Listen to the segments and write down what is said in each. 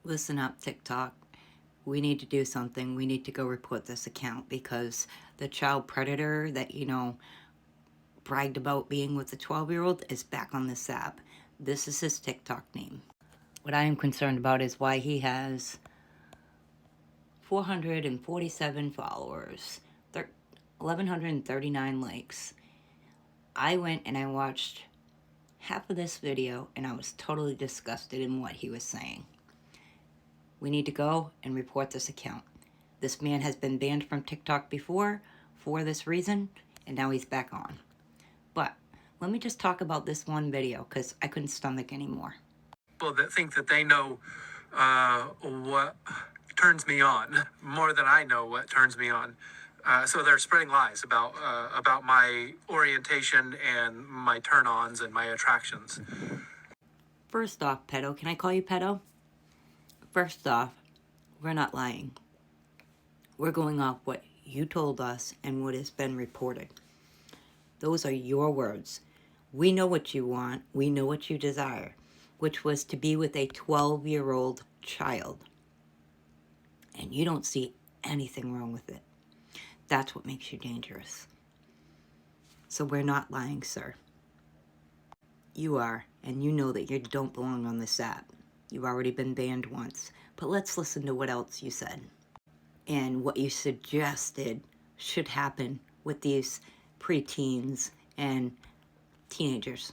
Listen up, TikTok. We need to do something. We need to go report this account because the child predator that, bragged about being with the 12-year-old is back on this app. This is his TikTok name. What I am concerned about is why he has 447 followers, 1,139 likes. I went and I watched half of this video and I was totally disgusted in what he was saying. We need to go and report this account. This man has been banned from TikTok before for this reason, and now he's back on. But let me just talk about this one video because I couldn't stomach anymore. People that think that they know what turns me on more than I know what turns me on. So they're spreading lies about my orientation and my turn-ons and my attractions. First off, Pedo, can I call you Pedo? First off, we're not lying. We're going off what you told us and what has been reported. Those are your words. We know what you want. We know what you desire, which was to be with a 12-year-old child. And you don't see anything wrong with it. That's what makes you dangerous. So we're not lying, sir. You are, and you know that you don't belong on this app. You've already been banned once. But let's listen to what else you said. And what you suggested should happen with these preteens and teenagers.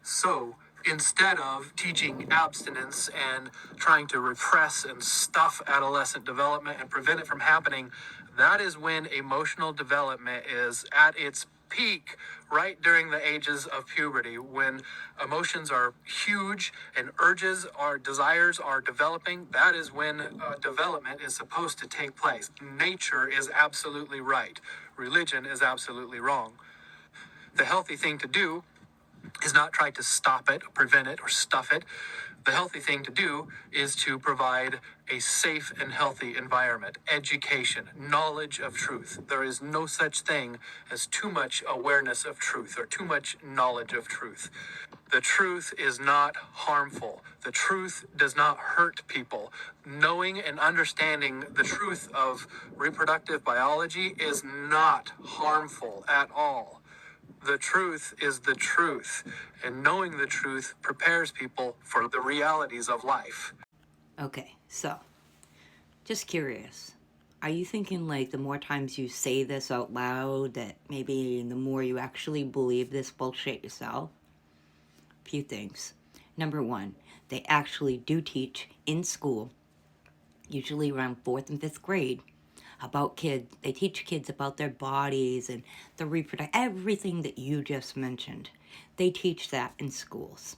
So instead of teaching abstinence and trying to repress and stuff adolescent development and prevent it from happening, that is when emotional development is at its peak, right during the ages of puberty, when emotions are huge and desires are developing. That is when development is supposed to take place. Nature is absolutely right. Religion is absolutely wrong. The healthy thing to do is not try to stop it, prevent it, or stuff it. The healthy thing to do is to provide a safe and healthy environment, education, knowledge of truth. There is no such thing as too much awareness of truth or too much knowledge of truth. The truth is not harmful. The truth does not hurt people. Knowing and understanding the truth of reproductive biology is not harmful at all. The truth is the truth, and knowing the truth prepares people for the realities of life. Okay, so, just curious. Are you thinking like the more times you say this out loud that maybe the more you actually believe this bullshit yourself? A few things. Number one, they actually do teach in school, usually around 4th and 5th grade, about kids. They teach kids about their bodies and the everything that you just mentioned. They teach that in schools.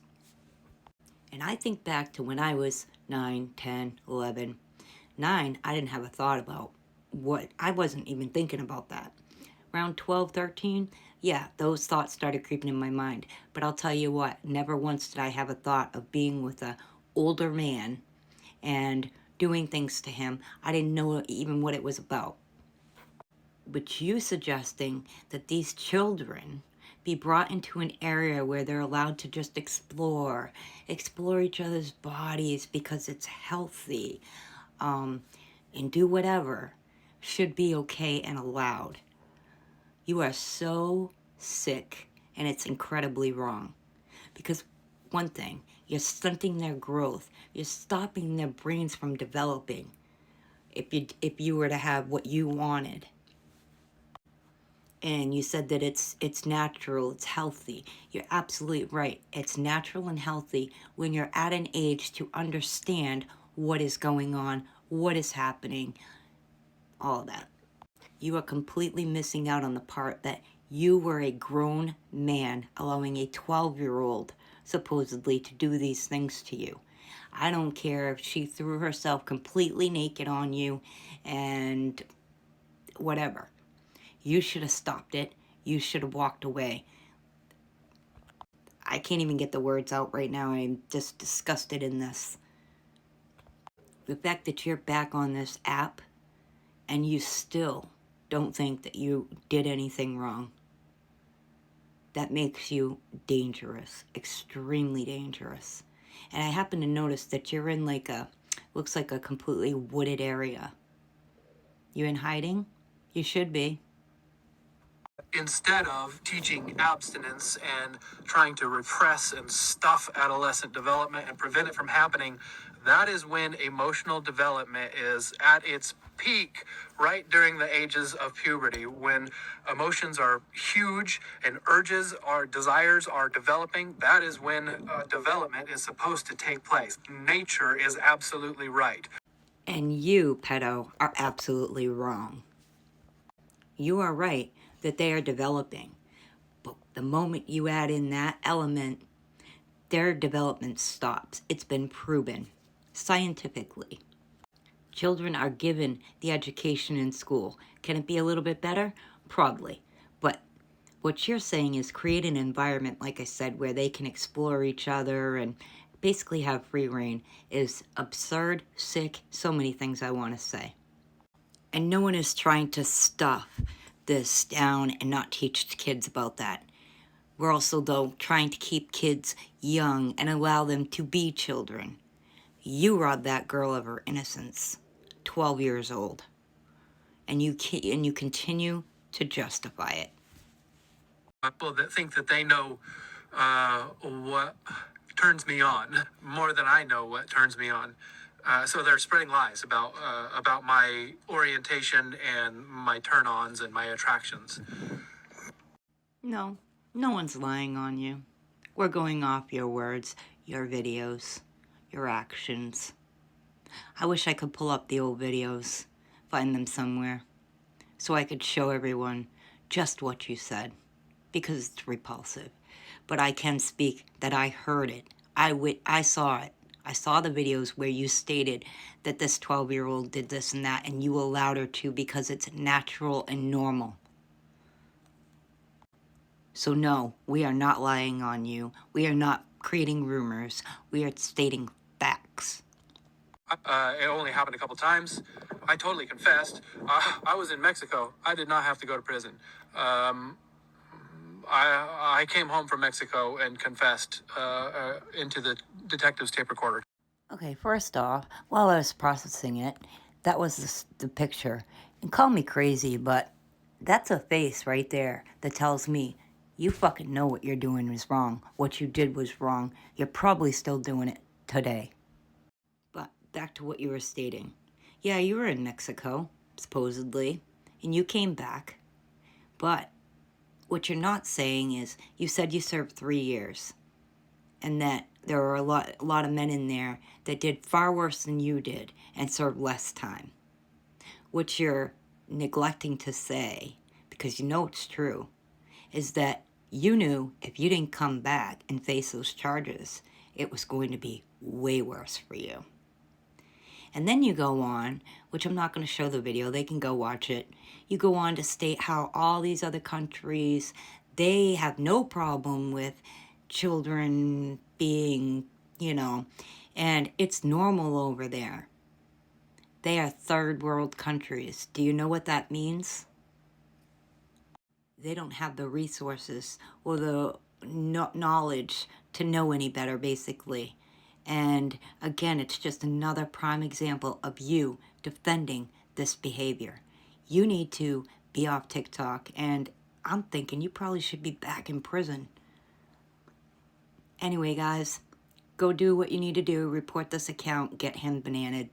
And I think back to when I was 9, 10, 11. 9, I didn't have a thought about I wasn't even thinking about that. Around 12, 13, yeah, those thoughts started creeping in my mind. But I'll tell you what, never once did I have a thought of being with an older man and doing things to him. I didn't know even what it was about. But you suggesting that these children be brought into an area where they're allowed to just explore each other's bodies because it's healthy, and do whatever, should be okay and allowed. You are so sick, and it's incredibly wrong. Because one thing, you're stunting their growth. You're stopping their brains from developing. If you were to have what you wanted. And you said that it's natural, it's healthy. You're absolutely right. It's natural and healthy when you're at an age to understand what is going on, what is happening, all of that. You are completely missing out on the part that you were a grown man allowing a 12-year-old supposedly to do these things to you. I don't care if she threw herself completely naked on you and whatever. You should have stopped it. You should have walked away. I can't even get the words out right now. I'm just disgusted in this. The fact that you're back on this app and you still don't think that you did anything wrong, that makes you dangerous, extremely dangerous. And I happen to notice that you're in like Looks like a completely wooded area. You in hiding? You should be. Instead of teaching abstinence and trying to repress and stuff adolescent development and prevent it from happening, that is when emotional development is at its peak, right during the ages of puberty, when emotions are huge and desires are developing. That is when development is supposed to take place. Nature is absolutely right. And you, pedo, are absolutely wrong. You are right that they are developing. But the moment you add in that element, their development stops. It's been proven scientifically. Children are given the education in school. Can it be a little bit better? Probably. But what you're saying is create an environment, like I said, where they can explore each other and basically have free reign is absurd, sick, so many things I want to say. And no one is trying to stuff this down and not teach kids about that. We're also, though, trying to keep kids young and allow them to be children. You robbed that girl of her innocence, 12 years old, and you continue to justify it. People that think that they know what turns me on more than I know what turns me on. So they're spreading lies about my orientation and my turn-ons and my attractions. No, no one's lying on you. We're going off your words, your videos, your actions. I wish I could pull up the old videos, find them somewhere, so I could show everyone just what you said, because it's repulsive. But I can speak that I heard it. I saw it. I saw the videos where you stated that this 12-year-old did this and that, and you allowed her to because it's natural and normal. So no, we are not lying on you. We are not creating rumors. We are stating facts. It only happened a couple times. I totally confessed. I was in Mexico. I did not have to go to prison. I came home from Mexico and confessed into the detective's tape recorder. Okay, first off, while I was processing it, that was the picture. And call me crazy, but that's a face right there that tells me you fucking know what you're doing is wrong. What you did was wrong. You're probably still doing it today. But back to what you were stating. Yeah, you were in Mexico, supposedly, and you came back. But what you're not saying is you said you served 3 years and that there were a lot of men in there that did far worse than you did and served less time. What you're neglecting to say, because you know it's true, is that you knew if you didn't come back and face those charges, it was going to be way worse for you. And then you go on, which I'm not going to show the video, they can go watch it. You go on to state how all these other countries, they have no problem with children being, and it's normal over there. They are third world countries. Do you know what that means? They don't have the resources or the knowledge to know any better, basically. And again, it's just another prime example of you defending this behavior. You need to be off TikTok, and I'm thinking you probably should be back in prison. Anyway, guys, go do what you need to do. Report this account. Get him bananaed.